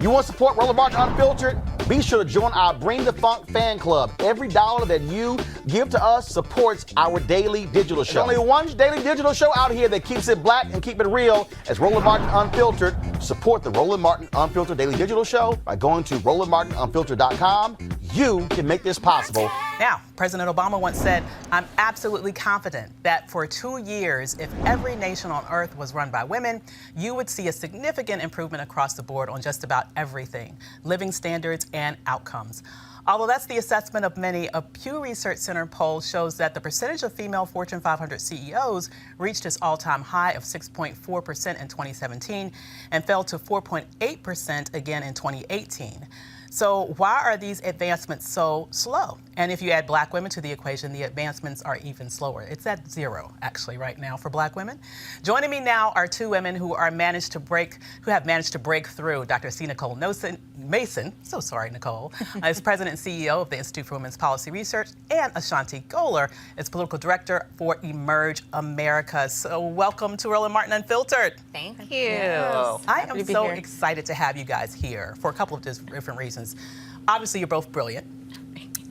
You want to support Roland Martin Unfiltered? Be sure to join our Bring the Funk fan club. Every dollar that you give to us supports our daily digital show. There's only one daily digital show out here that keeps it black and keep it real. As Roland Martin Unfiltered. Support the Roland Martin Unfiltered daily digital show by going to RolandMartinUnfiltered.com. You can make this possible. Now, President Obama once said, "I'm absolutely confident that for 2 years, if every nation on earth was run by women, you would see a significant improvement across the board on just about everything, living standards and outcomes." Although that's the assessment of many, a Pew Research Center poll shows that the percentage of female Fortune 500 CEOs reached its all-time high of 6.4% in 2017 and fell to 4.8% again in 2018. So why are these advancements so slow? And if you add black women to the equation, the advancements are even slower. It's at 0, actually, right now for black women. Joining me now are two women who have managed to break through. Dr. C. Nicole Mason, so sorry, Nicole, is President and CEO of the Institute for Women's Policy Research, and Ashanti Gholar is Political Director for Emerge America. So welcome to Roland Martin Unfiltered. Thank you. Yes. I am so excited to have you guys here for a couple of different reasons. Obviously, you're both brilliant.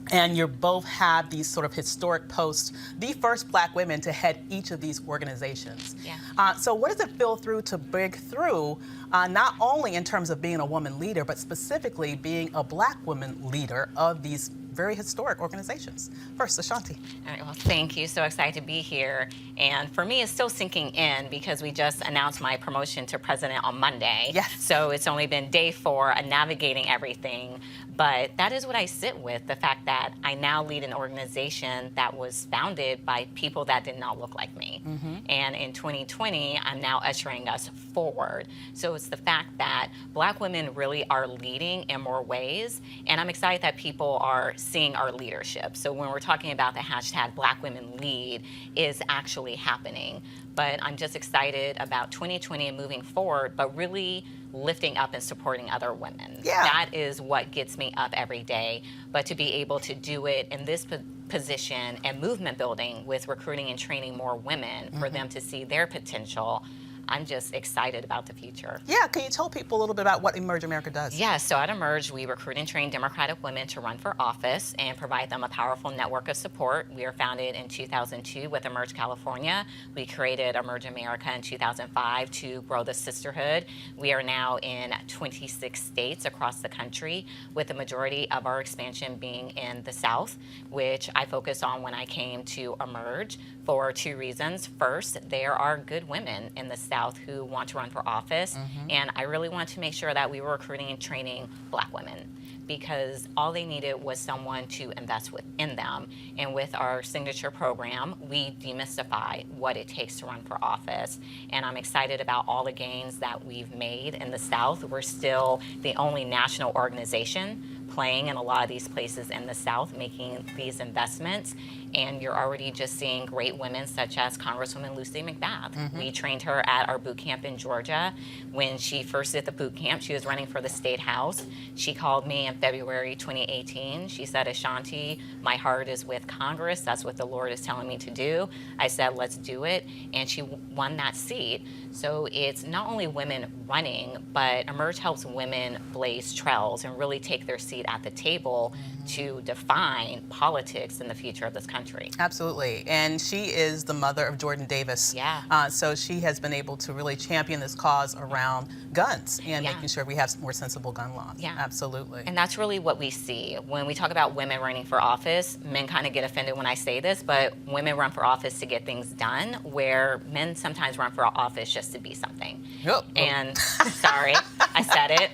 And you both have these sort of historic posts, the first black women to head each of these organizations. Yeah. So what does it feel to break through, not only in terms of being a woman leader, but specifically being a black woman leader of these very historic organizations? First, Ashanti. All right, well, thank you. So excited to be here. And for me, it's still sinking in because we just announced my promotion to president on Monday. Yes. So it's only been day 4 of navigating everything. But that is what I sit with, the fact that I now lead an organization that was founded by people that did not look like me. Mm-hmm. And in 2020, I'm now ushering us forward. So it's the fact that black women really are leading in more ways. And I'm excited that people are seeing our leadership. So when we're talking about the hashtag Black Women Lead is actually happening. But I'm just excited about 2020 and moving forward, but really lifting up and supporting other women. Yeah. That is what gets me up every day. But to be able to do it in this position and movement building with recruiting and training more women for them to see their potential, I'm just excited about the future. Yeah, can you tell people a little bit about what Emerge America does? Yeah, so at Emerge, we recruit and train Democratic women to run for office and provide them a powerful network of support. We were founded in 2002 with Emerge California. We created Emerge America in 2005 to grow the sisterhood. We are now in 26 states across the country, with the majority of our expansion being in the South, which I focused on when I came to Emerge for 2 reasons. First, there are good women in the South who want to run for office, and I really want to make sure that we were recruiting and training black women, because all they needed was someone to invest in them. And with our signature program, we demystify what it takes to run for office. And I'm excited about all the gains that we've made in the South. We're still the only national organization playing in a lot of these places in the South, making these investments. And you're already just seeing great women such as Congresswoman Lucy McBath. We trained her at our boot camp in Georgia. When she first did the boot camp, she was running for the state house. She called me in February 2018. She said, "Ashanti, my heart is with Congress. That's what the Lord is telling me to do." I said, "Let's do it." And she won that seat. So it's not only women running, but Emerge helps women blaze trails and really take their seat at the table to define politics in the future of this country. Absolutely. And she is the mother of Jordan Davis. Yeah. So she has been able to really champion this cause around guns and making sure we have more sensible gun laws. Yeah. Absolutely. And that's really what we see. When we talk about women running for office, men kind of get offended when I say this, but women run for office to get things done, where men sometimes run for office just to be something. Yep. And sorry, I said it.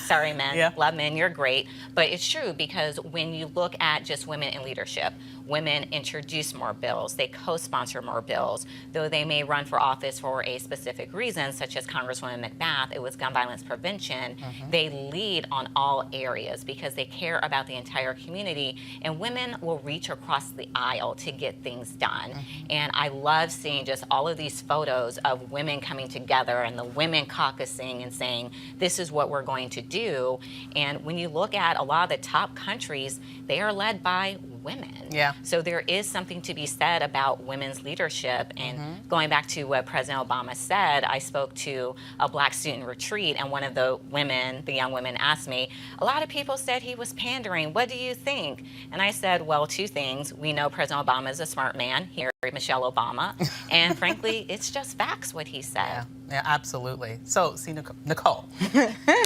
Sorry, men. Yeah. Love men, you're great. But it's true, because when you look at just women in leadership, women introduce more bills, they co-sponsor more bills. Though they may run for office for a specific reason, such as Congresswoman McBath, it was gun violence prevention, they lead on all areas because they care about the entire community, and women will reach across the aisle to get things done. And I love seeing just all of these photos of women coming together and the women caucusing and saying, this is what we're going to do. And when you look at a lot of the top countries, they are led by women. Yeah. So there is something to be said about women's leadership. And going back to what President Obama said, I spoke to a Black student retreat, and one of the women, the young women, asked me, a lot of people said he was pandering. What do you think? And I said, well, two things. We know President Obama is a smart man. He married Michelle Obama. And frankly, it's just facts what he said. Yeah, absolutely. So, see, Nicole,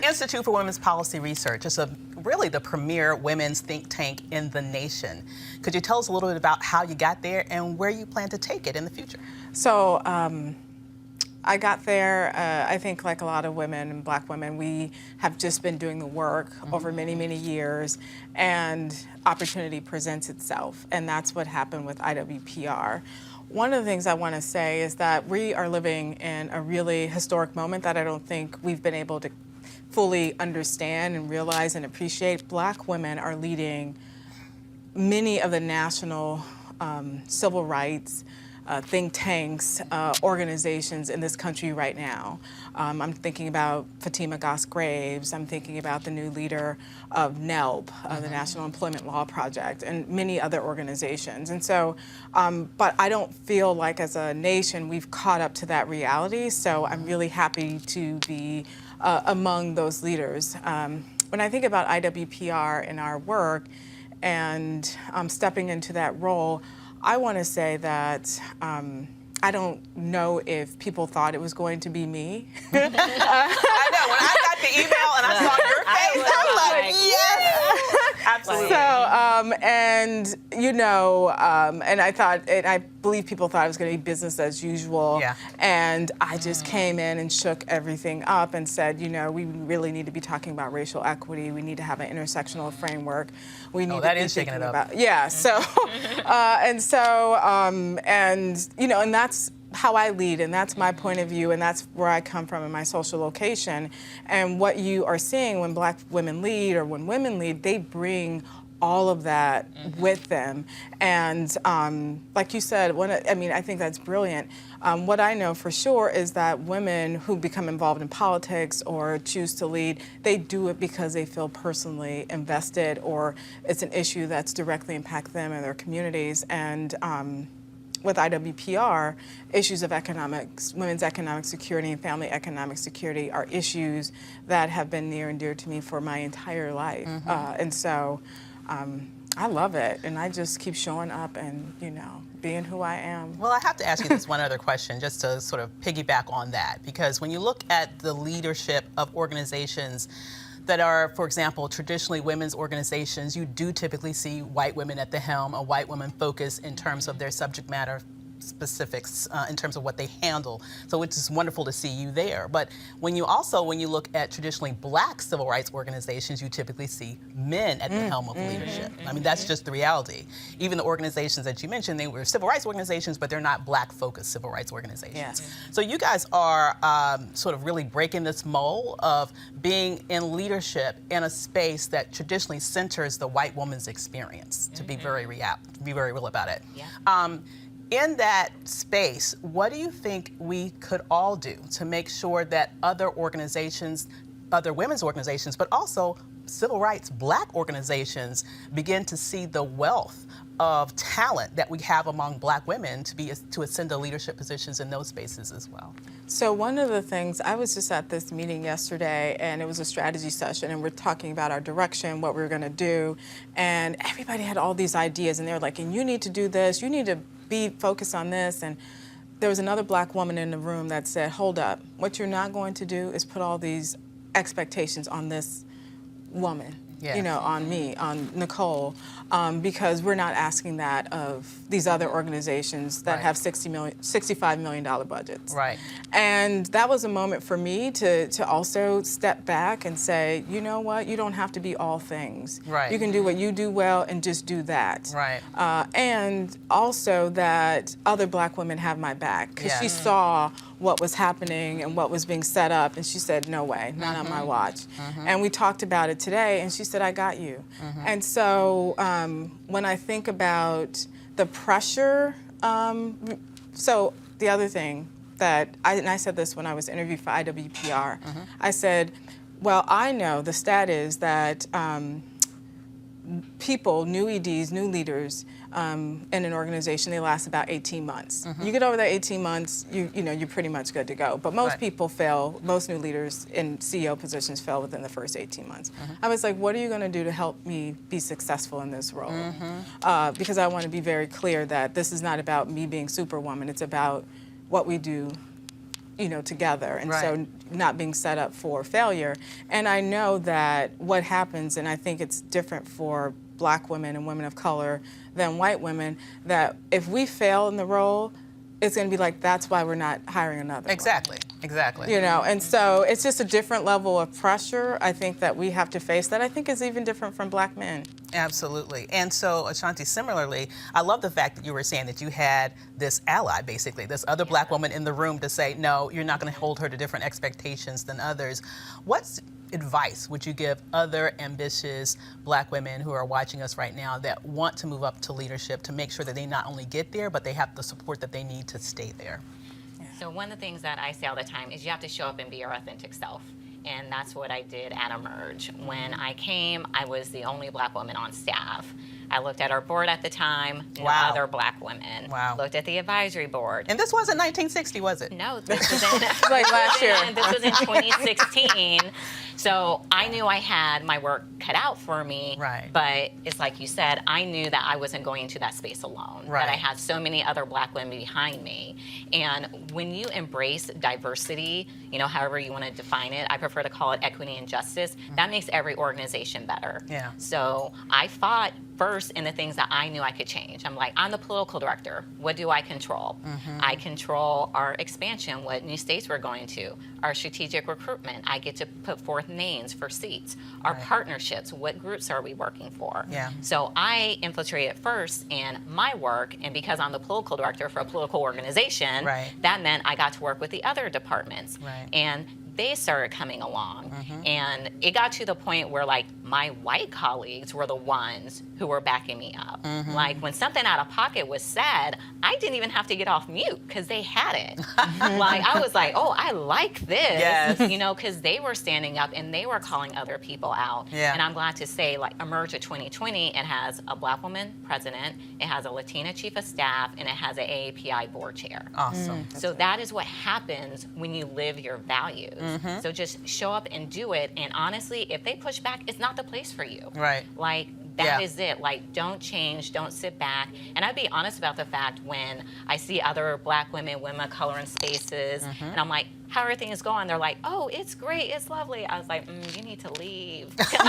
Institute for Women's Policy Research is really the premier women's think tank in the nation. Could you tell us a little bit about how you got there and where you plan to take it in the future? So, I got there, I think like a lot of women and Black women, we have just been doing the work over many, many years, and opportunity presents itself, and that's what happened with IWPR. One of the things I want to say is that we are living in a really historic moment that I don't think we've been able to fully understand and realize and appreciate. Black women are leading many of the national civil rights think tanks, organizations in this country right now. I'm thinking about Fatima Goss Graves. I'm thinking about the new leader of NELP, the National Employment Law Project, and many other organizations. And so, but I don't feel like as a nation we've caught up to that reality. So I'm really happy to be among those leaders. When I think about IWPR and our work and stepping into that role, I want to say that I don't know if people thought it was going to be me. I know, when I got the email and I saw your face, I was like, yes! Absolutely. So, and you know, and I thought, and I believe people thought it was going to be business as usual. Yeah. And I just came in and shook everything up and said, you know, we really need to be talking about racial equity. We need to have an intersectional framework. We need that to be is shaking it up. about, yeah. So, and you know, and that's how I lead, and that's my point of view, and that's where I come from in my social location. And what you are seeing when Black women lead or when women lead, they bring all of that with them. And like you said, I think that's brilliant. What I know for sure is that women who become involved in politics or choose to lead, they do it because they feel personally invested, or it's an issue that's directly impacts them and their communities. And with IWPR, issues of economics, women's economic security and family economic security are issues that have been near and dear to me for my entire life. And so I love it, and I just keep showing up and, you know, being who I am. Well, I have to ask you this one other question just to sort of piggyback on that, because when you look at the leadership of organizations that are, for example, traditionally women's organizations, you do typically see white women at the helm, a white woman focus in terms of their subject matter specifics in terms of what they handle. So it's just wonderful to see you there. But when you look at traditionally Black civil rights organizations, you typically see men at the helm of leadership. I mean, that's just the reality. Even the organizations that you mentioned, they were civil rights organizations, but they're not Black-focused civil rights organizations. Yes. So you guys are sort of really breaking this mold of being in leadership in a space that traditionally centers the white woman's experience, to be very real about it. Yeah. In that space, what do you think we could all do to make sure that other organizations, other women's organizations, but also civil rights Black organizations begin to see the wealth of talent that we have among Black women to ascend to leadership positions in those spaces as well? So one of the things, I was just at this meeting yesterday, and it was a strategy session, and we're talking about our direction, what we were going to do, and everybody had all these ideas, and they were like, and you need to do this, you need to be focused on this. And there was another Black woman in the room that said, hold up, what you're not going to do is put all these expectations on this woman. Yes. You know, on me, on Nicole, because we're not asking that of these other organizations that have $65 million budgets. Right. And that was a moment for me to also step back and say, you know what, you don't have to be all things. Right. You can do what you do well and just do that. Right. And also that other Black women have my back, because she saw what was happening and what was being set up, and she said, no way, not on my watch. And we talked about it today, and she said, I got you. And so when I think about the pressure, so the other thing that, and I said this when I was interviewed for IWPR, I said, well, I know the stat is that people, new EDs, new leaders in an organization, they last about 18 months. You get over that 18 months, you're pretty much good to go. But most people fail, most new leaders in CEO positions fail within the first 18 months. I was like, what are you going to do to help me be successful in this role? Because I want to be very clear that this is not about me being superwoman. It's about what we do together, and so not being set up for failure. And I know that what happens, and I think it's different for Black women and women of color than white women, that if we fail in the role, it's going to be like, that's why we're not hiring another Exactly. And so it's just a different level of pressure, I think, that we have to face that I think is even different from Black men. Absolutely. And so, Ashanti, similarly, I love the fact that you were saying that you had this ally, basically, this other Black woman in the room to say, no, you're not going to hold her to different expectations than others. What advice would you give other ambitious Black women who are watching us right now that want to move up to leadership to make sure that they not only get there, but they have the support that they need to stay there? So one of the things that I say all the time is you have to show up and be your authentic self. And that's what I did at Emerge. When I came, I was the only Black woman on staff. I looked at our board at the time, no other Black women. Looked at the advisory board. And this wasn't 1960, was it? No, this was in, like last year. This was in 2016. So I knew I had my work cut out for me. But it's like you said, I knew that I wasn't going into that space alone. That I had so many other Black women behind me. And when you embrace diversity, however you want to define it, I prefer to call it equity and justice, that makes every organization better. So I fought first in the things that I knew I could change. I'm like, I'm the political director. What do I control? I control our expansion, what new states we're going to, our strategic recruitment. I get to put forth names for seats, our partnerships, what groups are we working for? So I infiltrated first in my work, and because I'm the political director for a political organization, that meant I got to work with the other departments. And they started coming along. And it got to the point where like my white colleagues were the ones who were backing me up. Like when something out of pocket was said, I didn't even have to get off mute because they had it. Like I was like, oh, I like this, because they were standing up and they were calling other people out. And I'm glad to say, like Emerge of 2020, it has a Black woman president, it has a Latina chief of staff, and it has an AAPI board chair. Awesome. So that is what happens when you live your values. So just show up and do it. And honestly, if they push back, it's not the place for you. Like that is it. Like don't change, don't sit back. And I'd be honest about the fact when I see other Black women, women of color in spaces, and I'm like, how everything is going, they're like, oh, it's great, it's lovely. I was like, you need to leave. Keep it in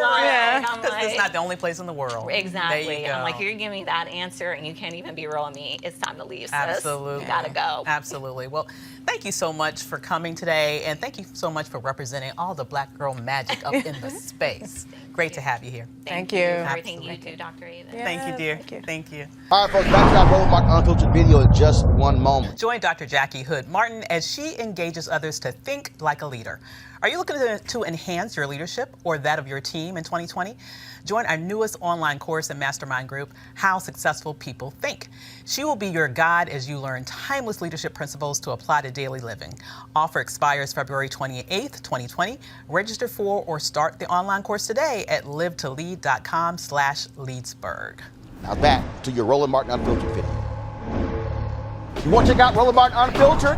real. Because it's not the only place in the world. Exactly. There you go. I'm like, you're giving me that answer and you can't even be real with me. It's time to leave, sis. Absolutely. You gotta go. Absolutely. Well, thank you so much for coming today, and thank you so much for representing all the Black girl magic up in the space. Great to have you here. Thank you. For everything you do, Dr. Avis. Thank you, dear. Thank you. All right, folks, back to our Roland Martin Unfiltered video in just one moment. Join Dr. Jackie Hood Martin as she engages others to think like a leader. Are you looking to enhance your leadership or that of your team in 2020? Join our newest online course and mastermind group, How Successful People Think. She will be your guide as you learn timeless leadership principles to apply to daily living. Offer expires February 28th, 2020. Register for or start the online course today at livetollead.com/Leadsburg. Now back to your Roland Martin Unfiltered video. You want to check out Roland Martin Unfiltered?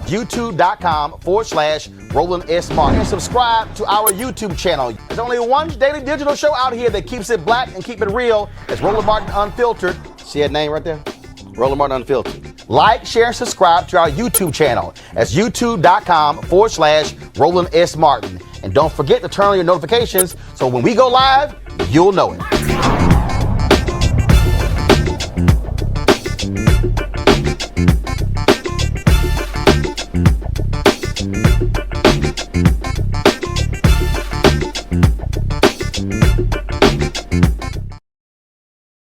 YouTube.com/Roland S. Martin. And subscribe to our YouTube channel. There's only one daily digital show out here that keeps it black and keep it real. It's Roland Martin Unfiltered. See that name right there? Roland Martin Unfiltered. Like, share, and subscribe to our YouTube channel. That's youtube.com/Roland S. Martin. And don't forget to turn on your notifications so when we go live, you'll know it.